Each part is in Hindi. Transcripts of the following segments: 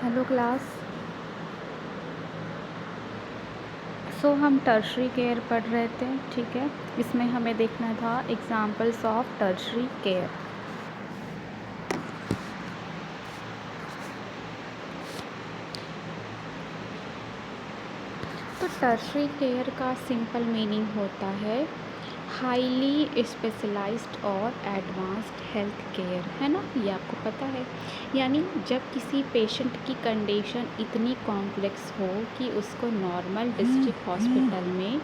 Hello class. हम टर्शरी केयर पढ़ रहे थे, ठीक है। इसमें हमें देखना था एग्जांपल्स ऑफ टर्शरी केयर। तो टर्शरी केयर का सिंपल मीनिंग होता है हाईली स्पेशलाइज्ड और एडवांस्ड हेल्थ केयर, है ना। ये आपको पता है। यानी जब किसी पेशेंट की कंडीशन इतनी कॉम्प्लेक्स हो कि उसको नॉर्मल डिस्ट्रिक्ट हॉस्पिटल में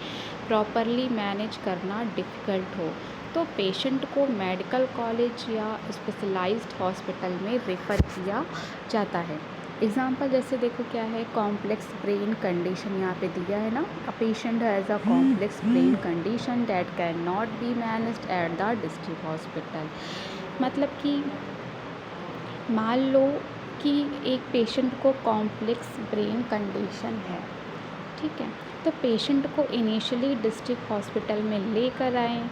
प्रॉपरली मैनेज करना डिफ़िकल्ट हो, तो पेशेंट को मेडिकल कॉलेज या स्पेशलाइज्ड हॉस्पिटल में रेफ़र किया जाता है। एग्जाम्पल जैसे देखो क्या है, कॉम्प्लेक्स ब्रेन कंडीशन यहाँ पे दिया है ना। A patient has a complex brain condition that can not be managed at the district hospital. मतलब कि मान लो कि एक पेशेंट को कॉम्प्लेक्स ब्रेन कंडीशन है, ठीक है। तो पेशेंट को इनिशियली डिस्ट्रिक्ट हॉस्पिटल में लेकर आए।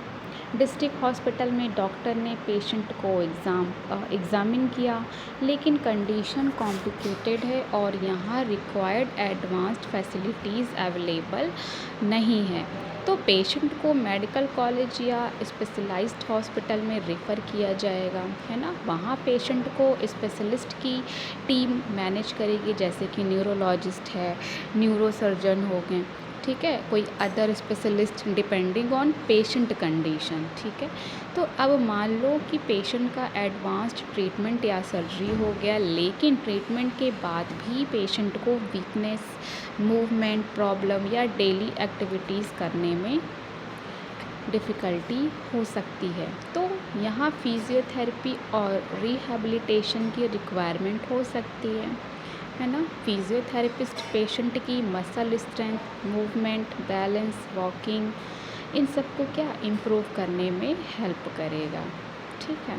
डिस्ट्रिक्ट हॉस्पिटल में डॉक्टर ने पेशेंट को एग्ज़ामिन किया, लेकिन कंडीशन कॉम्प्लिकेटेड है और यहाँ रिक्वायर्ड एडवांस्ड फैसिलिटीज़ अवेलेबल नहीं है। तो पेशेंट को मेडिकल कॉलेज या स्पेशलाइज्ड हॉस्पिटल में रेफ़र किया जाएगा, है ना। वहाँ पेशेंट को स्पेशलिस्ट की टीम मैनेज करेगी, जैसे कि न्यूरोलॉजिस्ट है, न्यूरोसर्जन हो गए, ठीक है, कोई other specialist depending on patient condition, ठीक है। तो अब मान लो कि पेशेंट का एडवांस्ड ट्रीटमेंट या सर्जरी हो गया, लेकिन ट्रीटमेंट के बाद भी पेशेंट को वीकनेस, मूवमेंट प्रॉब्लम या डेली एक्टिविटीज़ करने में डिफ़िकल्टी हो सकती है। तो यहाँ फिज़ियोथेरेपी और रिहैबिलिटेशन की रिक्वायरमेंट हो सकती है ना। फिज़ियोथेरेपिस्ट पेशेंट की muscle strength, movement, balance, walking, इन सब को क्या इम्प्रूव करने में हेल्प करेगा, ठीक है।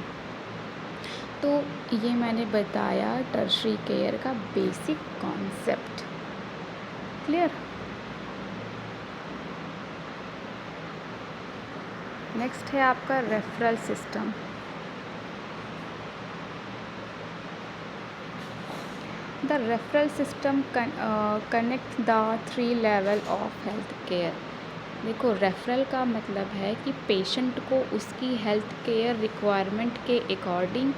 तो ये मैंने बताया टर्शरी केयर का बेसिक कॉन्सेप्ट। क्लियर। नेक्स्ट है आपका referral system. The referral system connect the 3 level of health care. देखो, रेफरल का मतलब है कि पेशेंट को उसकी हेल्थ केयर रिक्वायरमेंट के अकॉर्डिंग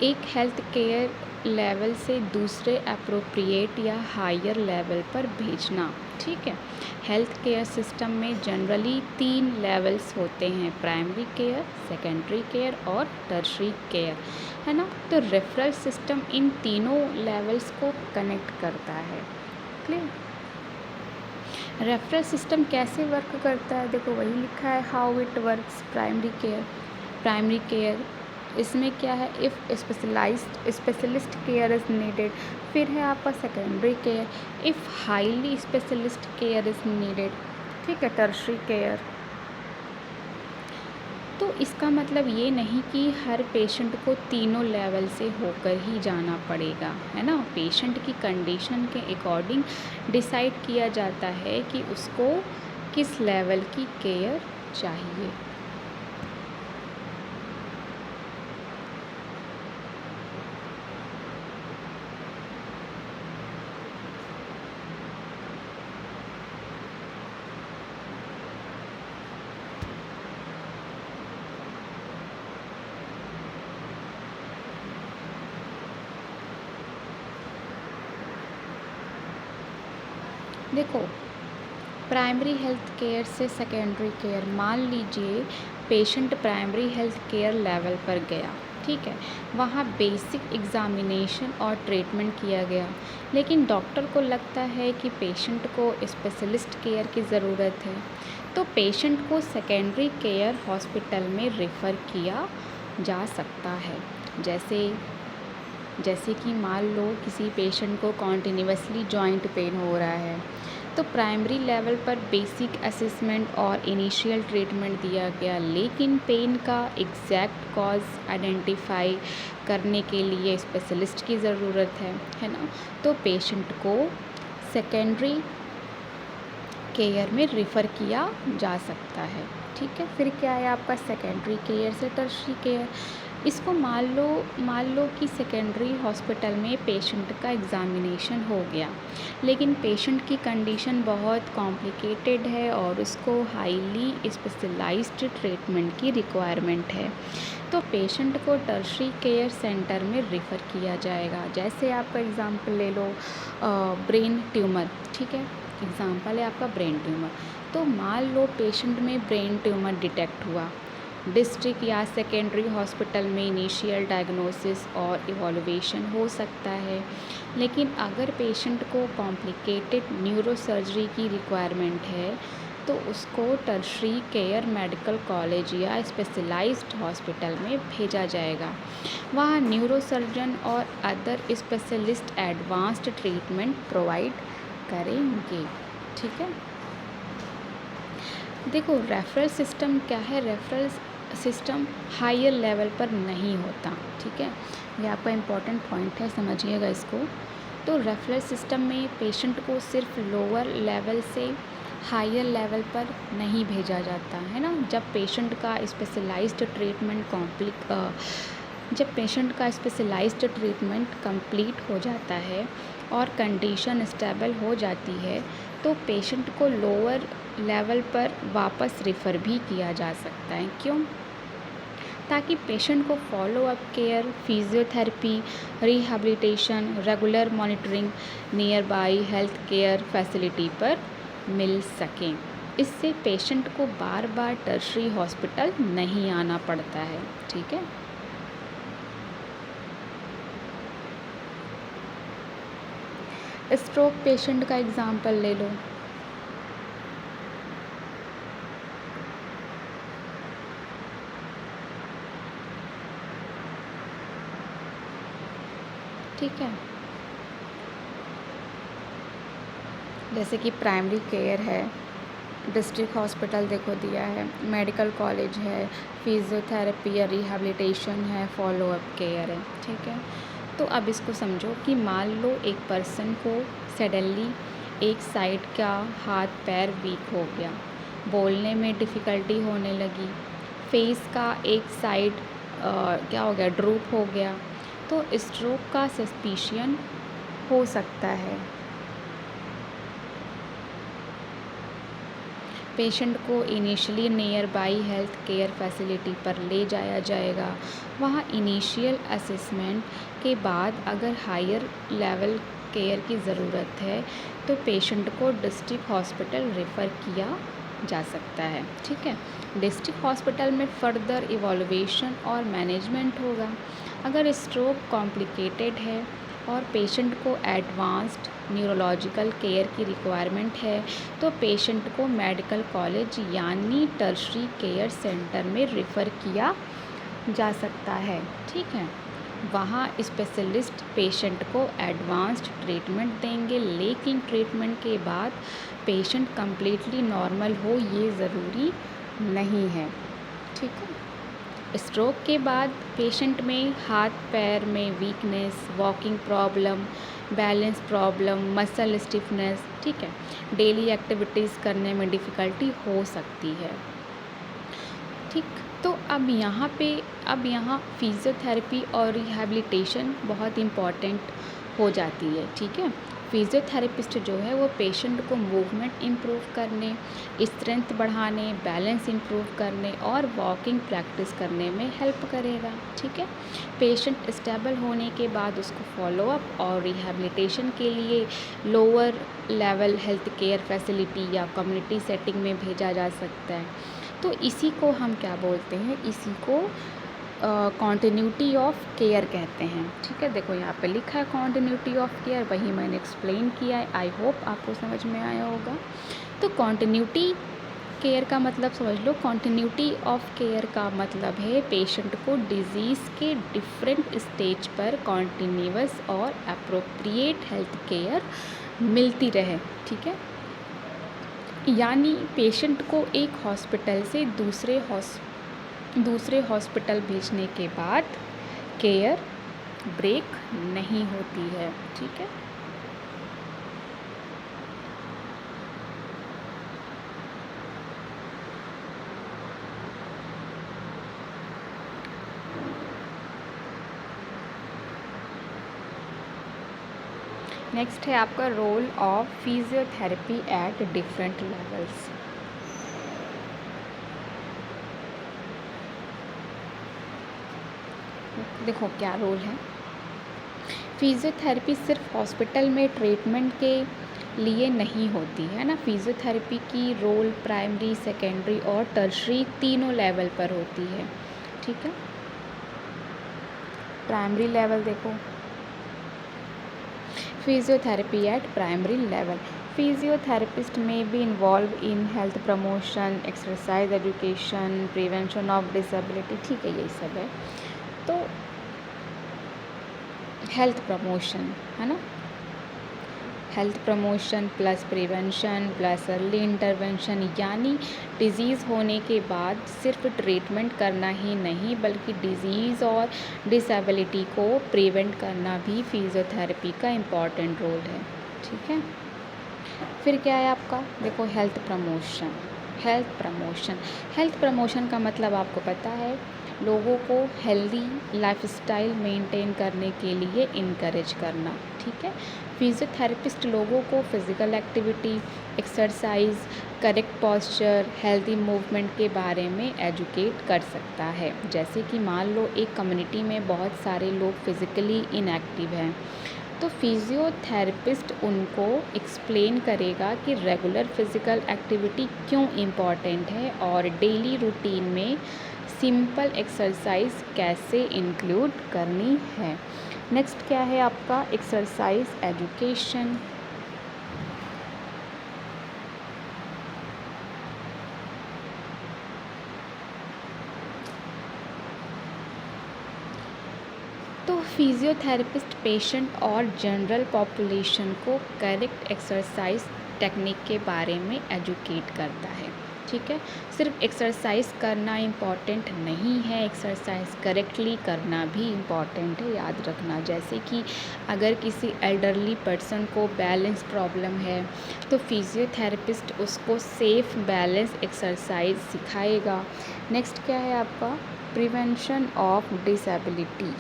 एक हेल्थ केयर लेवल से दूसरे अप्रोप्रिएट या हायर लेवल पर भेजना, ठीक है। हेल्थ केयर सिस्टम में जनरली 3 लेवल्स होते हैं, प्राइमरी केयर, सेकेंडरी केयर और टर्शरी केयर, है ना। तो रेफरल सिस्टम इन तीनों लेवल्स को कनेक्ट करता है। क्लियर। रेफरल सिस्टम कैसे वर्क करता है, देखो वही लिखा है, how it works. Primary care इसमें क्या है, if specialist care is needed. फिर है आपका secondary care, if highly specialist care is needed, ठीक है। टर्शरी केयर, तो इसका मतलब ये नहीं कि हर पेशेंट को तीनों लेवल से होकर ही जाना पड़ेगा, है ना। पेशेंट की कंडीशन के अकॉर्डिंग डिसाइड किया जाता है कि उसको किस लेवल की केयर चाहिए। देखो, प्राइमरी हेल्थ केयर से सेकेंडरी केयर, मान लीजिए patient primary health care level पर गया, ठीक है। वहाँ बेसिक एग्ज़ामिनेशन और ट्रीटमेंट किया गया, लेकिन डॉक्टर को लगता है कि पेशेंट को स्पेशलिस्ट केयर की ज़रूरत है, तो पेशेंट को सेकेंडरी केयर हॉस्पिटल में रेफ़र किया जा सकता है। जैसे कि मान लो किसी पेशेंट को कॉन्टिन्यूसली जॉइंट पेन हो रहा है, तो प्राइमरी लेवल पर बेसिक असेसमेंट और इनिशियल ट्रीटमेंट दिया गया, लेकिन पेन का एग्जैक्ट कॉज आइडेंटिफाई करने के लिए स्पेशलिस्ट की ज़रूरत है ना। तो पेशेंट को सेकेंडरी केयर में रेफ़र किया जा सकता है, ठीक है। फिर क्या है आपका सेकेंडरी केयर से टर्शरी केयर। इसको मान लो कि सेकेंडरी हॉस्पिटल में पेशेंट का एग्ज़ामिनेशन हो गया, लेकिन पेशेंट की कंडीशन बहुत कॉम्प्लिकेटेड है और उसको हाईली स्पेशलाइज्ड ट्रीटमेंट की रिक्वायरमेंट है, तो पेशेंट को टर्शरी केयर सेंटर में रेफ़र किया जाएगा। जैसे आपका एग्ज़ाम्पल ले लो, ब्रेन ट्यूमर, ठीक है, एग्ज़ाम्पल है आपका ब्रेन ट्यूमर। तो मान लो पेशेंट में ब्रेन ट्यूमर डिटेक्ट हुआ, डिस्ट्रिक्ट या सेकेंडरी हॉस्पिटल में इनिशियल डायग्नोसिस और इवॉल्यूशन हो सकता है, लेकिन अगर पेशेंट को कॉम्प्लिकेटेड न्यूरोसर्जरी की रिक्वायरमेंट है तो उसको टर्शरी केयर मेडिकल कॉलेज या स्पेशलाइज्ड हॉस्पिटल में भेजा जाएगा। वहाँ न्यूरोसर्जन और other specialist advanced treatment provide करेंगे। ठीक है, देखो रेफरल सिस्टम क्या है, रेफरल सिस्टम हायर लेवल पर नहीं होता। ठीक है, ये आपका इम्पॉर्टेंट पॉइंट है, समझिएगा इसको। तो रेफरल सिस्टम में पेशेंट को सिर्फ लोअर लेवल से हायर लेवल पर नहीं भेजा जाता है ना। जब पेशेंट का स्पेशलाइज्ड ट्रीटमेंट कंप्लीट हो जाता है और कंडीशन स्टेबल हो जाती है तो पेशेंट को लोअर लेवल पर वापस रेफ़र भी किया जा सकता है। क्यों? ताकि पेशेंट को follow up care, physiotherapy, rehabilitation, regular monitoring near by health care facility पर मिल सकें। इससे पेशेंट को बार बार टर्शरी हॉस्पिटल नहीं आना पड़ता है। ठीक है, स्ट्रोक पेशेंट का एग्जांपल ले लो। ठीक है, जैसे कि प्राइमरी केयर है, डिस्ट्रिक्ट हॉस्पिटल देखो दिया है, मेडिकल कॉलेज है, फिजियोथेरेपी या रिहैबिलिटेशन है, फॉलो अप केयर है। ठीक है, तो अब इसको समझो कि मान लो एक पर्सन को सडनली एक साइड का हाथ पैर वीक हो गया, बोलने में डिफ़िकल्टी होने लगी, फेस का एक साइड क्या हो गया, ड्रूप हो गया, तो स्ट्रोक का सस्पिशन हो सकता है। पेशेंट को initially near by health care facility पर ले जाया जाएगा। वहाँ इनिशियल असेसमेंट के बाद अगर हायर लेवल केयर की ज़रूरत है तो पेशेंट को डिस्ट्रिक्ट हॉस्पिटल रेफ़र किया जा सकता है। ठीक है, डिस्ट्रिक्ट हॉस्पिटल में फर्दर इवॉल्यूशन और मैनेजमेंट होगा। अगर स्ट्रोक कॉम्प्लिकेटेड है और पेशेंट को एडवांस्ड न्यूरोलॉजिकल केयर की रिक्वायरमेंट है तो पेशेंट को मेडिकल कॉलेज यानी टर्शरी केयर सेंटर में रेफ़र किया जा सकता है। ठीक है, वहाँ स्पेशलिस्ट पेशेंट को एडवांस्ड ट्रीटमेंट देंगे, लेकिन ट्रीटमेंट के बाद पेशेंट कम्प्लीटली नॉर्मल हो ये ज़रूरी नहीं है। ठीक है, स्ट्रोक के बाद पेशेंट में हाथ पैर में weakness, walking problem, balance problem, muscle stiffness, ठीक है, डेली एक्टिविटीज़ करने में डिफ़िकल्टी हो सकती है। ठीक, तो अब यहाँ फिजियोथेरेपी और रिहैबिलिटेशन बहुत इम्पॉर्टेंट हो जाती है। ठीक है, फिजियोथेरेपिस्ट जो है वो पेशेंट को मूवमेंट इम्प्रूव करने, स्ट्रेंथ बढ़ाने, बैलेंस इम्प्रूव करने और वॉकिंग प्रैक्टिस करने में हेल्प करेगा। ठीक है, पेशेंट स्टेबल होने के बाद उसको फॉलो अप और रिहैबिलिटेशन के लिए lower level health care facility या कम्युनिटी सेटिंग में भेजा जा सकता है। तो इसी को हम क्या बोलते हैं, इसी को कॉन्टिन्यूटी ऑफ केयर कहते हैं। ठीक है, देखो यहाँ पे लिखा है कॉन्टिन्यूटी ऑफ केयर, वही मैंने एक्सप्लेन किया है। आई होप आपको समझ में आया होगा। तो कॉन्टिन्यूटी केयर का मतलब समझ लो, कॉन्टिन्यूटी ऑफ केयर का मतलब है पेशेंट को डिजीज़ के डिफरेंट स्टेज पर कॉन्टिन्यूअस और अप्रोप्रिएट हेल्थ केयर मिलती रहे। ठीक है, यानी पेशेंट को एक हॉस्पिटल से दूसरे हॉस्पिटल भेजने के बाद केयर ब्रेक नहीं होती है। ठीक है, नेक्स्ट है आपका role of physiotherapy at different levels. देखो क्या रोल है। फिजियोथेरेपी सिर्फ हॉस्पिटल में ट्रीटमेंट के लिए नहीं होती है ना। फिजियोथेरेपी की रोल प्राइमरी, सेकेंडरी और टर्शरी तीनों लेवल पर होती है। ठीक है, प्राइमरी लेवल देखो, physiotherapy at primary level, physiotherapist may be involved in health promotion, exercise education, prevention of disability. ठीक है, यही सब है। तो हेल्थ प्रमोशन है ना, health promotion plus prevention plus early intervention, यानी डिज़ीज़ होने के बाद सिर्फ ट्रीटमेंट करना ही नहीं बल्कि डिज़ीज़ और डिसेबिलिटी को प्रिवेंट करना भी फिजियोथेरेपी का इम्पॉर्टेंट रोल है। ठीक है, फिर क्या है आपका, देखो हेल्थ प्रमोशन। हेल्थ प्रमोशन का मतलब आपको पता है, लोगों को हेल्दी लाइफस्टाइल मेंटेन करने के लिए इनकरेज करना। ठीक है, फिजियोथेरेपिस्ट लोगों को physical activity, exercise, correct posture, healthy movement के बारे में एजुकेट कर सकता है। जैसे कि मान लो एक कम्युनिटी में बहुत सारे लोग फिज़िकली इनएक्टिव हैं, तो फिजियोथेरेपिस्ट उनको एक्सप्लेन करेगा कि रेगुलर फिज़िकल एक्टिविटी क्यों इम्पॉर्टेंट है और डेली रूटीन में सिंपल एक्सरसाइज कैसे इंक्लूड करनी है। नेक्स्ट क्या है आपका, एक्सरसाइज एजुकेशन। तो फिजियोथेरेपिस्ट पेशेंट और जनरल पॉपुलेशन को करेक्ट एक्सरसाइज टेक्निक के बारे में एजुकेट करता है। ठीक है, सिर्फ एक्सरसाइज करना इम्पॉर्टेंट नहीं है, एक्सरसाइज करेक्टली करना भी इम्पॉर्टेंट है, याद रखना। जैसे कि अगर किसी एल्डरली पर्सन को बैलेंस प्रॉब्लम है तो फिजियोथेरेपिस्ट उसको सेफ बैलेंस एक्सरसाइज सिखाएगा। नेक्स्ट क्या है आपका, प्रिवेंशन ऑफ डिसेबिलिटी।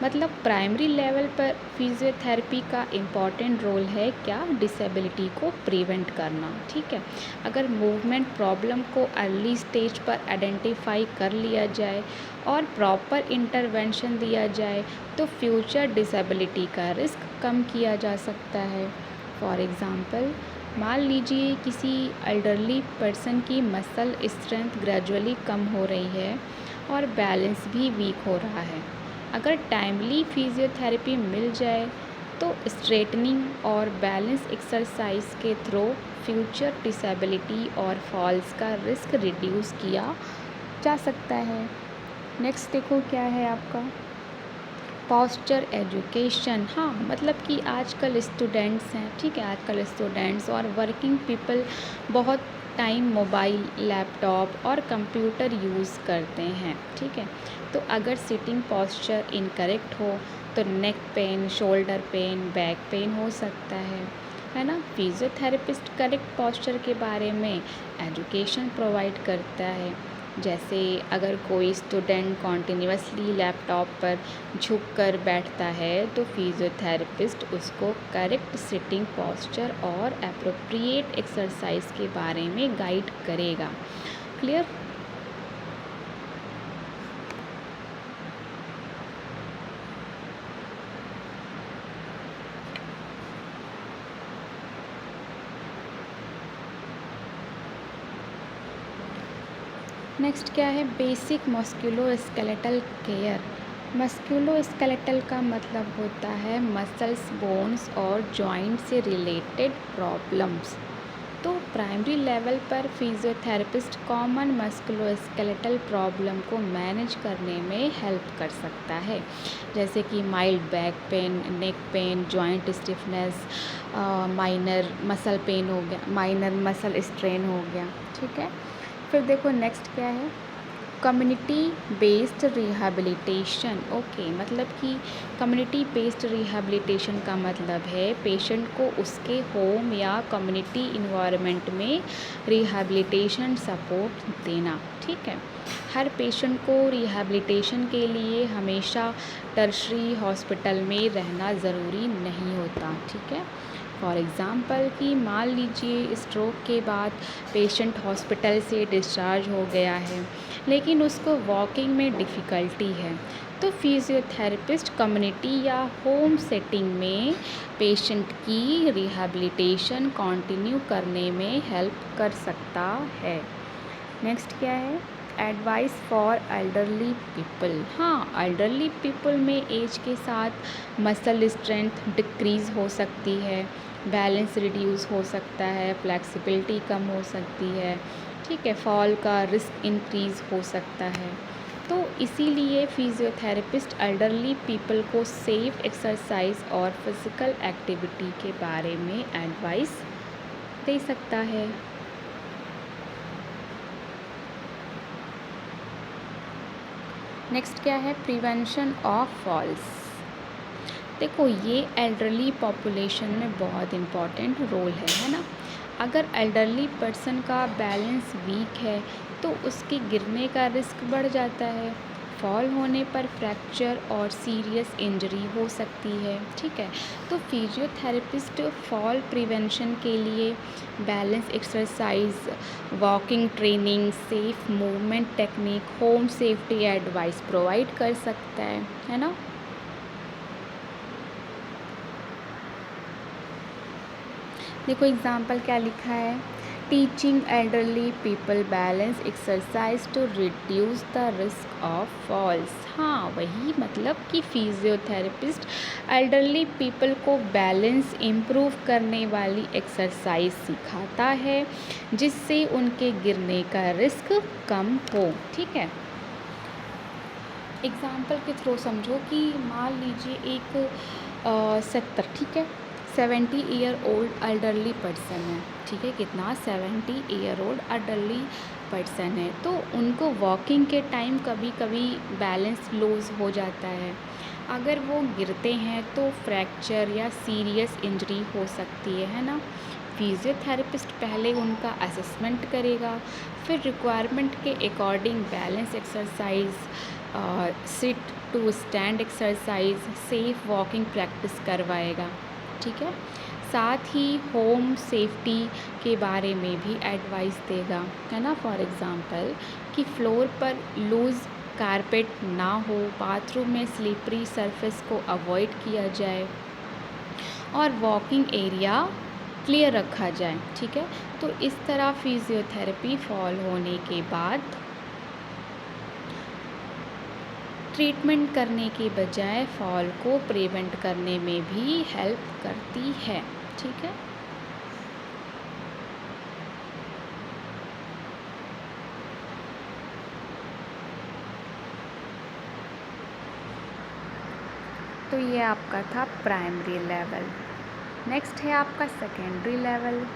मतलब प्राइमरी लेवल पर फिजियोथेरेपी का इम्पॉर्टेंट रोल है क्या, डिसेबिलिटी को प्रिवेंट करना। ठीक है, अगर मूवमेंट प्रॉब्लम को अर्ली स्टेज पर आइडेंटिफाई कर लिया जाए और प्रॉपर इंटरवेंशन दिया जाए तो फ्यूचर डिसेबिलिटी का रिस्क कम किया जा सकता है। फॉर एग्ज़ाम्पल, मान लीजिए किसी एल्डरली पर्सन की मसल स्ट्रेंथ ग्रेजुअली कम हो रही है और बैलेंस भी वीक हो रहा है। अगर टाइमली फिजियोथेरेपी मिल जाए तो स्ट्रेटनिंग और बैलेंस एक्सरसाइज के थ्रू फ्यूचर डिसेबिलिटी और फॉल्स का रिस्क रिड्यूस किया जा सकता है। नेक्स्ट देखो क्या है आपका, पोस्चर एजुकेशन। हाँ, मतलब कि आजकल स्टूडेंट्स हैं, ठीक है, आजकल स्टूडेंट्स और वर्किंग पीपल बहुत टाइम मोबाइल, लैपटॉप और कंप्यूटर यूज़ करते हैं। ठीक है, तो अगर सिटिंग पोस्चर इनकरेक्ट हो तो neck pain, shoulder pain, back pain हो सकता है ना। फिजियोथेरेपिस्ट करेक्ट पोस्चर के बारे में एजुकेशन प्रोवाइड करता है। जैसे अगर कोई स्टूडेंट कॉन्टिन्यूसली लैपटॉप पर झुककर बैठता है तो फिजियोथेरेपिस्ट उसको करेक्ट सिटिंग पोस्चर और एप्रोप्रिएट एक्सरसाइज के बारे में गाइड करेगा। क्लियर। नेक्स्ट क्या है, बेसिक मस्कुलोस्केलेटल केयर। मस्कुलोस्केलेटल का मतलब होता है मसल्स, बोन्स और जॉइंट से रिलेटेड प्रॉब्लम्स। तो प्राइमरी लेवल पर फिजियोथेरेपिस्ट कॉमन मस्कुलोस्केलेटल प्रॉब्लम को मैनेज करने में हेल्प कर सकता है। जैसे कि mild back pain, neck pain, joint stiffness, minor muscle pain हो गया, माइनर मसल स्ट्रेन हो गया। ठीक है, फिर देखो नेक्स्ट क्या है, कम्युनिटी बेस्ड रिहैबिलिटेशन, ओके, मतलब कि कम्युनिटी बेस्ड रिहैबिलिटेशन का मतलब है पेशेंट को उसके होम या कम्युनिटी इन्वायरमेंट में रिहैबिलिटेशन सपोर्ट देना। ठीक है, हर पेशेंट को रिहैबिलिटेशन के लिए हमेशा टर्शरी हॉस्पिटल में रहना ज़रूरी नहीं होता। ठीक है, फॉर एग्ज़ाम्पल कि मान लीजिए स्ट्रोक के बाद पेशेंट हॉस्पिटल से डिस्चार्ज हो गया है लेकिन उसको वॉकिंग में डिफ़िकल्टी है, तो फिज़ियोथेरेपिस्ट कम्युनिटी या होम सेटिंग में पेशेंट की रिहैबिलिटेशन कंटिन्यू करने में हेल्प कर सकता है। नेक्स्ट क्या है, एडवाइस फॉर एल्डरली पीपल। हाँ, एल्डरली पीपल में एज के साथ मसल स्ट्रेंथ डिक्रीज़ हो सकती है, बैलेंस रिड्यूस हो सकता है, फ्लेक्सिबिलिटी कम हो सकती है। ठीक है, फॉल का रिस्क इंक्रीज़ हो सकता है। तो इसीलिए फिज़ियोथेरेपिस्ट एल्डरली पीपल को सेफ एक्सरसाइज और फिज़िकल एक्टिविटी के बारे में एडवाइस दे सकता है। नेक्स्ट क्या है, प्रिवेंशन ऑफ फॉल्स। देखो ये एल्डरली पॉपुलेशन में बहुत इम्पॉर्टेंट रोल है ना। अगर एल्डरली पर्सन का बैलेंस वीक है तो उसके गिरने का रिस्क बढ़ जाता है, फॉल होने पर फ्रैक्चर और सीरियस इंजरी हो सकती है। ठीक है, तो फिजियोथेरेपिस्ट फॉल प्रिवेंशन के लिए balance exercise, walking training, safe movement technique, home safety advice provide कर सकता है ना। देखो एग्जाम्पल क्या लिखा है, teaching elderly people balance exercise to reduce the risk of falls. हाँ, वही मतलब कि फिजियोथेरेपिस्ट एल्डरली पीपल को बैलेंस इम्प्रूव करने वाली एक्सरसाइज सिखाता है जिससे उनके गिरने का रिस्क कम हो। ठीक है, एग्जाम्पल के थ्रू समझो कि मान लीजिए एक 70 ईयर ओल्ड एल्डरली पर्सन है। ठीक है, कितना 70 ईयर ओल्ड एल्डरली पर्सन है, तो उनको वॉकिंग के टाइम कभी कभी बैलेंस लूज़ हो जाता है। अगर वो गिरते हैं तो फ्रैक्चर या सीरियस इंजरी हो सकती है ना। फिजियोथेरेपिस्ट पहले उनका असेसमेंट करेगा, फिर रिक्वायरमेंट के according balance exercise, sit to stand exercise, safe walking practice करवाएगा। ठीक है, साथ ही होम सेफ्टी के बारे में भी एडवाइस देगा, है ना। फॉर एग्ज़ाम्पल कि फ्लोर पर लूज़ कारपेट ना हो, बाथरूम में स्लिपरी सरफेस को अवॉइड किया जाए और वॉकिंग एरिया क्लियर रखा जाए। ठीक है, तो इस तरह फिजियोथेरेपी फॉल होने के बाद ट्रीटमेंट करने के बजाय फॉल को प्रिवेंट करने में भी हेल्प करती है। ठीक है, तो ये आपका था प्राइमरी लेवल। नेक्स्ट है आपका सेकेंडरी लेवल।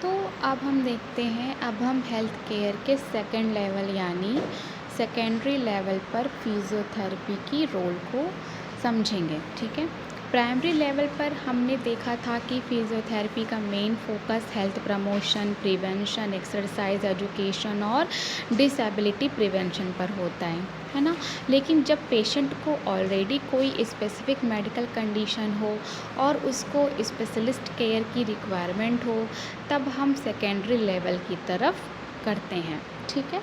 तो अब हम देखते हैं, अब हम हेल्थ केयर के सेकंड लेवल यानी सेकेंडरी लेवल पर फिजियोथेरेपी की रोल को समझेंगे। ठीक है, प्राइमरी लेवल पर हमने देखा था कि फिजियोथेरेपी का main focus health promotion, prevention, exercise education और डिसेबिलिटी प्रिवेंशन पर होता है ना। लेकिन जब पेशेंट को ऑलरेडी कोई स्पेसिफिक मेडिकल कंडीशन हो और उसको स्पेशलिस्ट केयर की रिक्वायरमेंट हो, तब हम सेकेंडरी लेवल की तरफ करते हैं। ठीक है,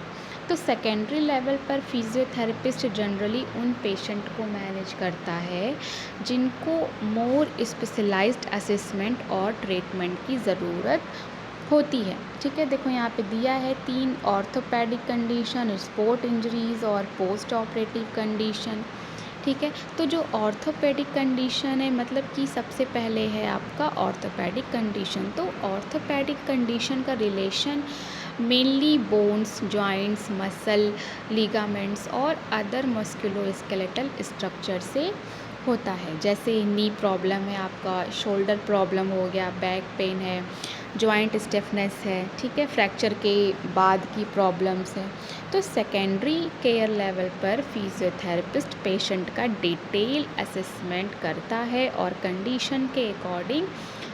तो सेकेंडरी लेवल पर फिजियोथेरेपिस्ट जनरली उन पेशेंट को मैनेज करता है जिनको मोर स्पेशलाइज्ड असेसमेंट और ट्रीटमेंट की ज़रूरत होती है। ठीक है, देखो यहाँ पे दिया है 3 ऑर्थोपेडिक कंडीशन, स्पोर्ट इंजरीज़ और पोस्ट ऑपरेटिव कंडीशन। ठीक है। तो जो ऑर्थोपेडिक कंडीशन है मतलब कि सबसे पहले है आपका ऑर्थोपेडिक कंडीशन। तो ऑर्थोपेडिक कंडीशन का relation mainly bones, joints, muscle, ligaments और अदर मस्कुलोस्केलेटल स्ट्रक्चर से होता है। जैसे नी प्रॉब्लम है आपका, शोल्डर प्रॉब्लम हो गया, बैक पेन है, जॉइंट स्टिफनेस है, ठीक है, फ्रैक्चर के बाद की प्रॉब्लम्स हैं। तो सेकेंडरी केयर लेवल पर फिजियोथेरेपिस्ट पेशेंट का डिटेल असेसमेंट करता है और कंडीशन के अकॉर्डिंग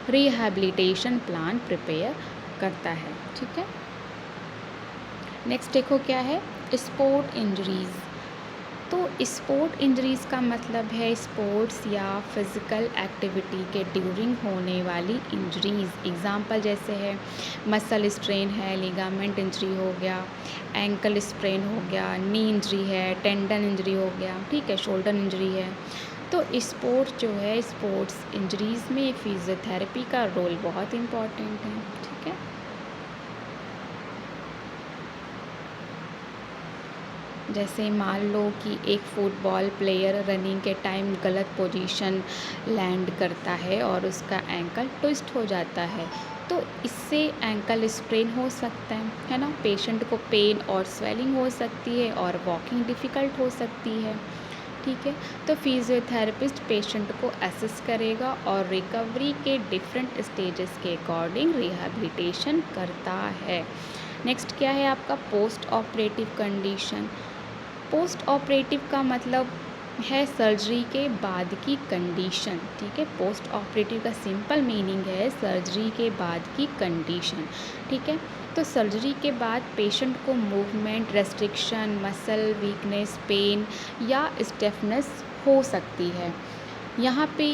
रिहैबिलिटेशन प्लान प्रिपेयर करता है, ठीक है। नेक्स्ट देखो क्या है, स्पोर्ट इंजरीज़। तो स्पोर्ट इंजरीज़ का मतलब है स्पोर्ट्स या फिज़िकल एक्टिविटी के ड्यूरिंग होने वाली इंजरीज़। एग्ज़ाम्पल जैसे है मसल स्ट्रेन है, लिगामेंट इंजरी हो गया, एंकल स्प्रेन हो गया, नी इंजरी है, टेंडन इंजरी हो गया, ठीक है, शोल्डर इंजरी है। तो स्पोर्ट्स जो है, स्पोर्ट्स इंजरीज़ में फिजियोथेरेपी का रोल बहुत इम्पॉर्टेंट है, ठीक है। जैसे मान लो कि एक फुटबॉल प्लेयर रनिंग के टाइम गलत पोजीशन लैंड करता है और उसका एंकल ट्विस्ट हो जाता है, तो इससे एंकल स्प्रेन हो सकता है ना। पेशेंट को पेन और स्वेलिंग हो सकती है और वॉकिंग डिफ़िकल्ट हो सकती है, ठीक है। तो फिजियोथेरेपिस्ट पेशेंट को असेस करेगा और रिकवरी के डिफरेंट स्टेजेस के अकॉर्डिंग रिहैबिलिटेशन करता है। नेक्स्ट क्या है आपका post operative condition. Post operative का मतलब है सर्जरी के बाद की कंडीशन, ठीक है। पोस्ट ऑपरेटिव का सिंपल मीनिंग है सर्जरी के बाद की कंडीशन, ठीक है। तो सर्जरी के बाद पेशेंट को movement restriction, muscle weakness, pain या स्टिफनेस हो सकती है। यहाँ पे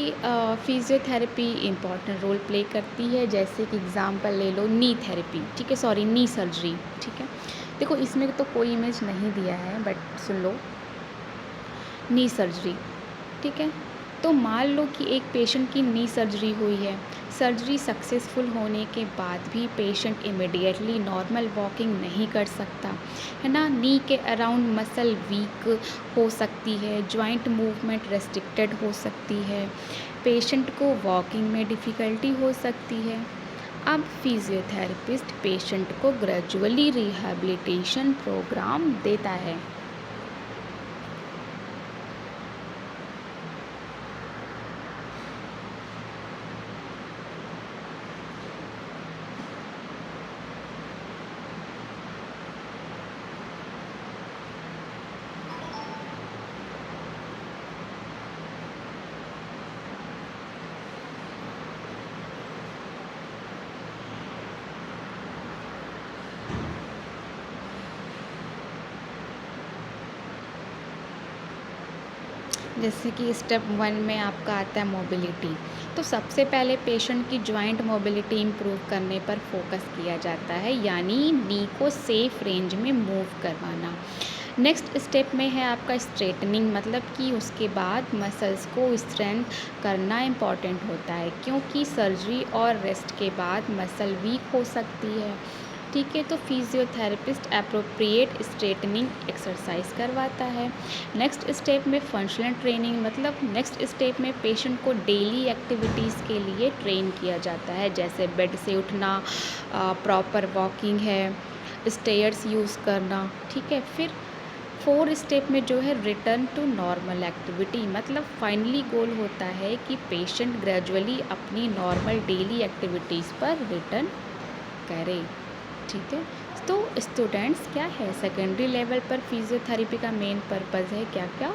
फिजियोथेरेपी इम्पॉर्टेंट रोल प्ले करती है। जैसे कि एग्ज़ाम्पल ले लो नी थेरेपी, ठीक है, सॉरी नी सर्जरी, ठीक है। देखो इसमें तो कोई इमेज नहीं दिया है but soon low, knee surgery, ठीक है। तो मान लो कि एक पेशेंट की नी सर्जरी हुई है। सर्जरी सक्सेसफुल होने के बाद भी पेशेंट इमिडिएटली नॉर्मल वॉकिंग नहीं कर सकता, है ना। नी के अराउंड मसल वीक हो सकती है, जॉइंट मूवमेंट रेस्ट्रिक्टेड हो सकती है, पेशेंट को वॉकिंग में डिफ़िकल्टी हो सकती है। अब फिजियोथेरेपिस्ट पेशेंट को ग्रेजुअली रिहैबिलिटेशन प्रोग्राम देता है। जैसे कि स्टेप 1 में आपका आता है मोबिलिटी। तो सबसे पहले पेशेंट की जॉइंट मोबिलिटी इम्प्रूव करने पर फोकस किया जाता है, यानी नी को सेफ रेंज में मूव करवाना। नेक्स्ट स्टेप में है आपका स्ट्रेटनिंग, मतलब कि उसके बाद मसल्स को स्ट्रेंथ करना इम्पॉर्टेंट होता है, क्योंकि सर्जरी और रेस्ट के बाद मसल वीक हो सकती है, ठीक है। तो फिजियोथेरेपिस्ट अप्रोप्रिएट स्ट्रेटनिंग एक्सरसाइज करवाता है। नेक्स्ट स्टेप में फंक्शनल ट्रेनिंग, मतलब नेक्स्ट स्टेप में पेशेंट को डेली एक्टिविटीज़ के लिए ट्रेन किया जाता है, जैसे बेड से उठना, प्रॉपर वॉकिंग है, स्टेयर्स यूज़ करना, ठीक है। फिर 4 स्टेप में जो है रिटर्न टू नॉर्मल एक्टिविटी, मतलब फाइनली गोल होता है कि पेशेंट ग्रेजुअली अपनी नॉर्मल डेली एक्टिविटीज़ पर रिटर्न करे, ठीक है। तो स्टूडेंट्स क्या है, सेकेंडरी लेवल पर फिजियोथेरेपी का मेन पर्पज़ है क्या क्या,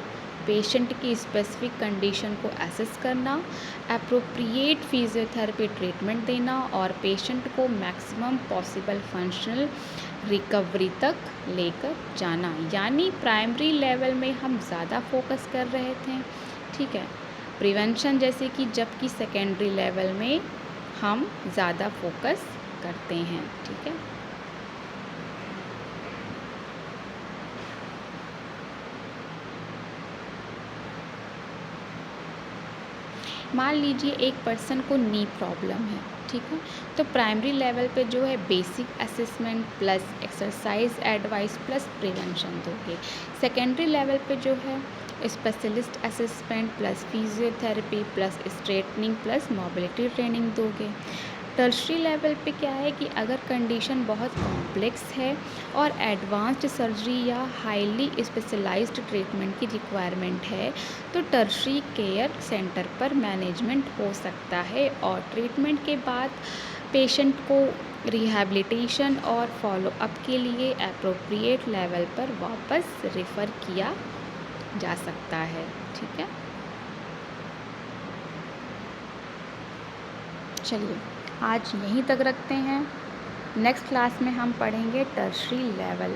पेशेंट की स्पेसिफिक कंडीशन को असेस करना, अप्रोप्रिएट फिजियोथेरेपी ट्रीटमेंट देना और पेशेंट को मैक्सिमम पॉसिबल फंक्शनल रिकवरी तक लेकर जाना। यानी प्राइमरी लेवल में हम ज़्यादा फोकस कर रहे थे, ठीक है, प्रिवेंशन, जैसे कि जबकि सेकेंडरी लेवल में हम ज़्यादा फोकस करते हैं, ठीक है। मान लीजिए एक पर्सन को नी प्रॉब्लम है, ठीक है। तो प्राइमरी लेवल पे जो है basic assessment plus exercise advice plus prevention दोगे। सेकेंडरी लेवल पे जो है specialist assessment plus physiotherapy plus straightening plus mobility training दोगे। टर्शरी लेवल पे क्या है कि अगर कंडीशन बहुत कॉम्प्लेक्स है और एडवांस्ड सर्जरी या हाईली स्पेशलाइज्ड ट्रीटमेंट की रिक्वायरमेंट है तो टर्शरी केयर सेंटर पर मैनेजमेंट हो सकता है और ट्रीटमेंट के बाद पेशेंट को रिहैबिलिटेशन और फॉलोअप के लिए एप्रोप्रिएट लेवल पर वापस रेफ़र किया जा सकता है। ठीक है, चलिए आज यहीं तक रखते हैं। नेक्स्ट क्लास में हम पढ़ेंगे टर्शरी लेवल।